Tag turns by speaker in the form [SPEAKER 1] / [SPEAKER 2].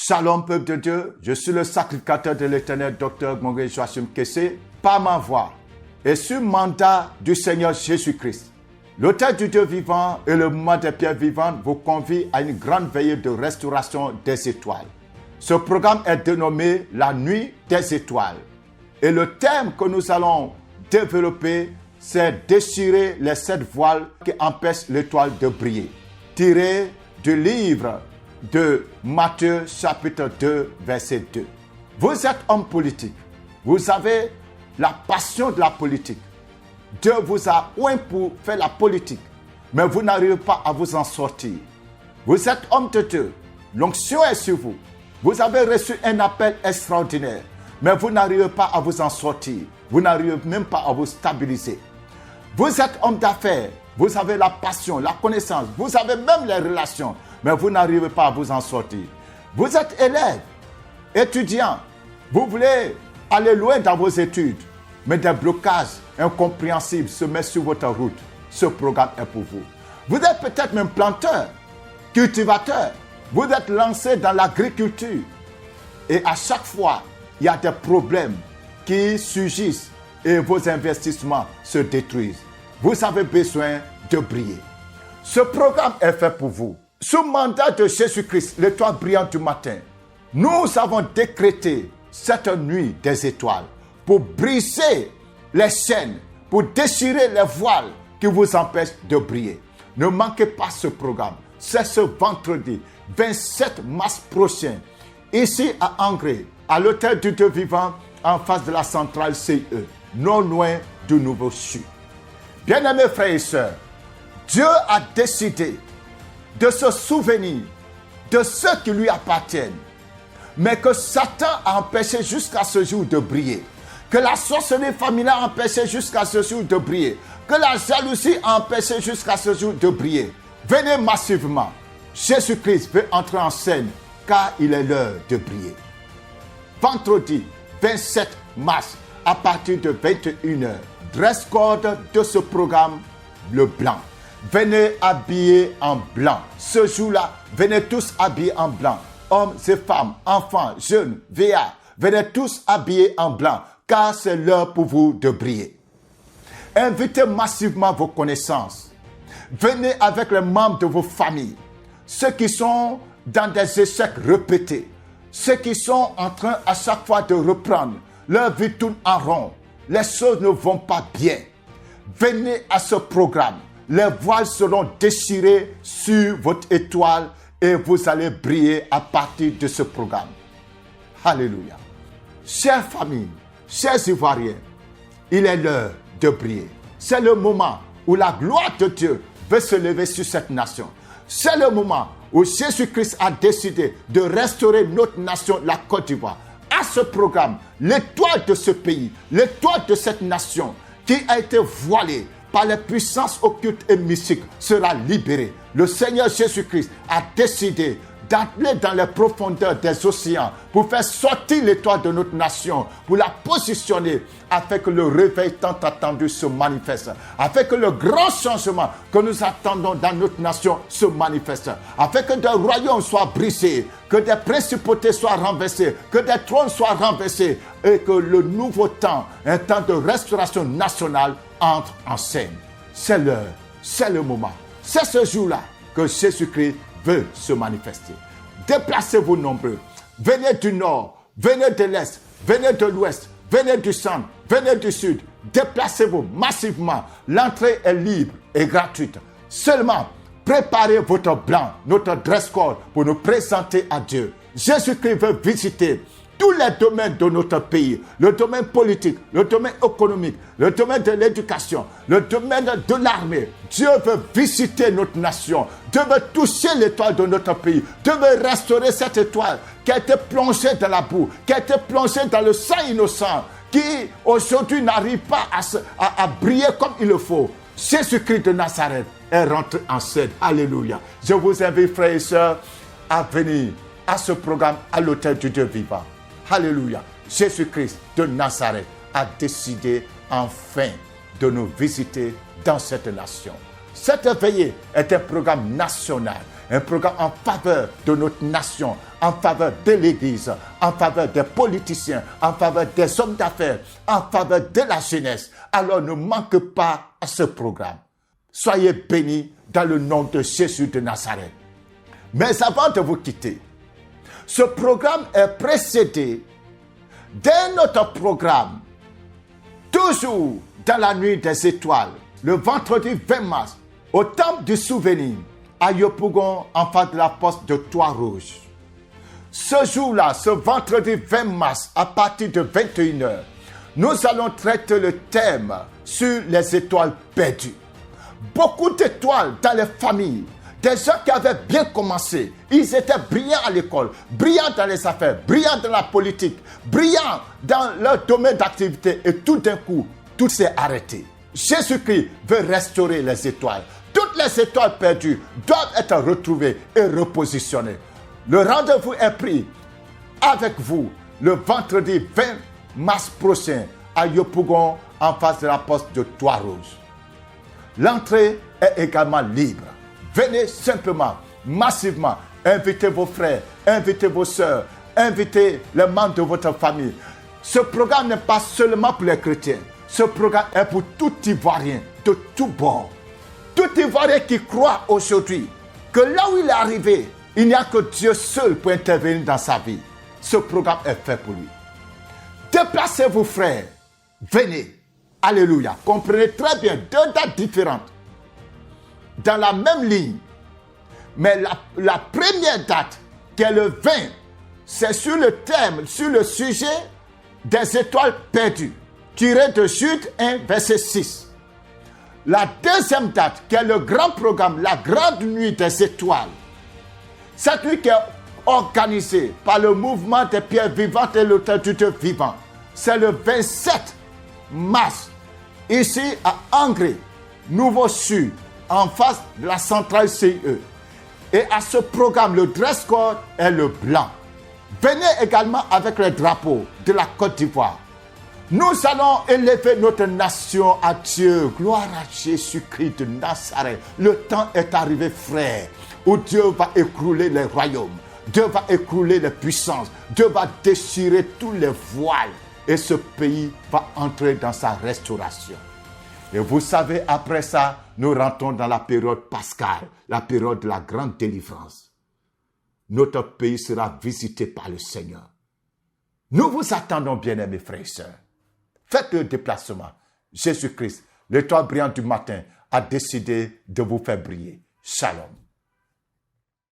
[SPEAKER 1] Shalom peuple de Dieu, je suis le sacrificateur de l'Éternel, Dr Gmongé Joachim Kessé, par ma voix et sur mandat du Seigneur Jésus-Christ. L'autel du Dieu vivant et le mouvement des pierres vivantes vous convient à une grande veillée de restauration des étoiles. Ce programme est dénommé la nuit des étoiles. Et le thème que nous allons développer, c'est déchirer les 7 voiles qui empêchent l'étoile de briller. Tiré du livre de Matthieu chapitre 2 verset 2. Vous êtes homme politique. Vous avez la passion de la politique. Dieu vous a oint pour faire la politique, mais vous n'arrivez pas à vous en sortir. Vous êtes homme de Dieu. L'onction est sur vous. Vous avez reçu un appel extraordinaire, mais vous n'arrivez pas à vous en sortir. Vous n'arrivez même pas à vous stabiliser. Vous êtes homme d'affaires. Vous avez la passion, la connaissance. Vous avez même les relations, mais vous n'arrivez pas à vous en sortir. Vous êtes élève, étudiant. Vous voulez aller loin dans vos études, mais des blocages incompréhensibles se mettent sur votre route. Ce programme est pour vous. Vous êtes peut-être même planteur, cultivateur. Vous êtes lancé dans l'agriculture. Et à chaque fois, il y a des problèmes qui surgissent et vos investissements se détruisent. Vous avez besoin de briller. Ce programme est fait pour vous. Sous mandat de Jésus-Christ, l'étoile brillante du matin, nous avons décrété cette nuit des étoiles pour briser les chaînes, pour déchirer les voiles qui vous empêchent de briller. Ne manquez pas ce programme. C'est ce vendredi 27 mars prochain, ici à Angré, à l'Hôtel du Dieu vivant, en face de la centrale CIE, non loin du Nouveau CHU. Bien-aimés frères et sœurs, Dieu a décidé de se souvenir de ceux qui lui appartiennent, mais que Satan a empêché jusqu'à ce jour de briller, que la sorcellerie familiale a empêché jusqu'à ce jour de briller, que la jalousie a empêché jusqu'à ce jour de briller. Venez massivement. Jésus-Christ veut entrer en scène car il est l'heure de briller. Vendredi 27 mars à partir de 21h, dress code de ce programme, le blanc. Venez habillés en blanc. Ce jour-là, venez tous habillés en blanc. Hommes et femmes, enfants, jeunes, vieillards, venez tous habillés en blanc, car c'est l'heure pour vous de briller. Invitez massivement vos connaissances. Venez avec les membres de vos familles, ceux qui sont dans des échecs répétés, ceux qui sont en train à chaque fois de reprendre. Leur vie tourne en rond. Les choses ne vont pas bien. Venez à ce programme. Les voiles seront déchirées sur votre étoile et vous allez briller à partir de ce programme. Alléluia. Chères familles, chers Ivoiriens, il est l'heure de briller. C'est le moment où la gloire de Dieu veut se lever sur cette nation. C'est le moment où Jésus-Christ a décidé de restaurer notre nation, la Côte d'Ivoire. À ce programme, l'étoile de ce pays, l'étoile de cette nation qui a été voilée par les puissances occultes et mystiques sera libérée. Le Seigneur Jésus-Christ a décidé d'aller dans les profondeurs des océans pour faire sortir l'étoile de notre nation, pour la positionner afin que le réveil tant attendu se manifeste, afin que le grand changement que nous attendons dans notre nation se manifeste, afin que des royaumes soient brisés, que des principautés soient renversées, que des trônes soient renversés et que le nouveau temps, un temps de restauration nationale, entre en scène. C'est l'heure, c'est le moment, c'est ce jour-là que Jésus-Christ veut se manifester. Déplacez-vous nombreux. Venez du nord, venez de l'est, venez de l'ouest, venez du centre, venez du sud. Déplacez-vous massivement. L'entrée est libre et gratuite. Seulement, préparez votre blanc, notre dress code pour nous présenter à Dieu. Jésus-Christ veut visiter tous les domaines de notre pays, le domaine politique, le domaine économique, le domaine de l'éducation, le domaine de l'armée. Dieu veut visiter notre nation. Dieu veut toucher l'étoile de notre pays. Dieu veut restaurer cette étoile qui a été plongée dans la boue, qui a été plongée dans le sang innocent, qui aujourd'hui n'arrive pas à briller comme il le faut. Jésus-Christ de Nazareth est rentré en scène. Alléluia. Je vous invite, frères et sœurs, à venir à ce programme à l'Hôtel du Dieu vivant. Alléluia. Jésus-Christ de Nazareth a décidé enfin de nous visiter dans cette nation. Cette veillée est un programme national. un programme en faveur de notre nation, en faveur de l'Église, en faveur des politiciens, en faveur des hommes d'affaires, en faveur de la jeunesse. Alors ne manquez pas à ce programme. Soyez bénis dans le nom de Jésus de Nazareth. Mais avant de vous quitter, ce programme est précédé d'un autre programme, toujours dans la nuit des étoiles, le vendredi 20 mars, au temple du souvenir, à Yopougon, en face de la poste de Trois-Rouges. Ce jour-là, ce vendredi 20 mars, à partir de 21h, nous allons traiter le thème sur les étoiles perdues. Beaucoup d'étoiles dans les familles, des gens qui avaient bien commencé, ils étaient brillants à l'école, brillants dans les affaires, brillants dans la politique, brillants dans leur domaine d'activité, et tout d'un coup, tout s'est arrêté. Jésus-Christ veut restaurer les étoiles. Toutes les étoiles perdues doivent être retrouvées et repositionnées. Le rendez-vous est pris avec vous le vendredi 20 mars prochain à Yopougon, en face de la poste de Trois-Rouges. L'entrée est également libre. Venez simplement, massivement, invitez vos frères, invitez vos sœurs, invitez les membres de votre famille. Ce programme n'est pas seulement pour les chrétiens. Ce programme est pour tout Ivoirien, de tous bords. Tout Ivoirien qui croit aujourd'hui que là où il est arrivé, il n'y a que Dieu seul pour intervenir dans sa vie. Ce programme est fait pour lui. Déplacez-vous, frères. Venez. Alléluia. Comprenez très bien, deux dates différentes. Dans la même ligne. Mais la première date, qui est le 20, c'est sur le thème, sur le sujet des étoiles perdues, tiré de Jude 1, verset 6. La deuxième date, qui est le grand programme, la grande nuit des étoiles, cette nuit qui est organisée par le mouvement des pierres vivantes et l'autel du Dieu vivant, c'est le 27 mars, ici à Angré, Nouveau-Sud, en face de la centrale CIE. Et à ce programme, le dress code est le blanc. Venez également avec le drapeau de la Côte d'Ivoire. Nous allons élever notre nation à Dieu. Gloire à Jésus-Christ de Nazareth. Le temps est arrivé, frère, où Dieu va écrouler les royaumes. Dieu va écrouler les puissances. Dieu va déchirer tous les voiles. Et ce pays va entrer dans sa restauration. Et vous savez, après ça, nous rentrons dans la période pascale, la période de la grande délivrance. Notre pays sera visité par le Seigneur. Nous vous attendons, bien-aimés frères et sœurs. Faites le déplacement. Jésus-Christ, l'étoile brillante du matin, a décidé de vous faire briller. Shalom.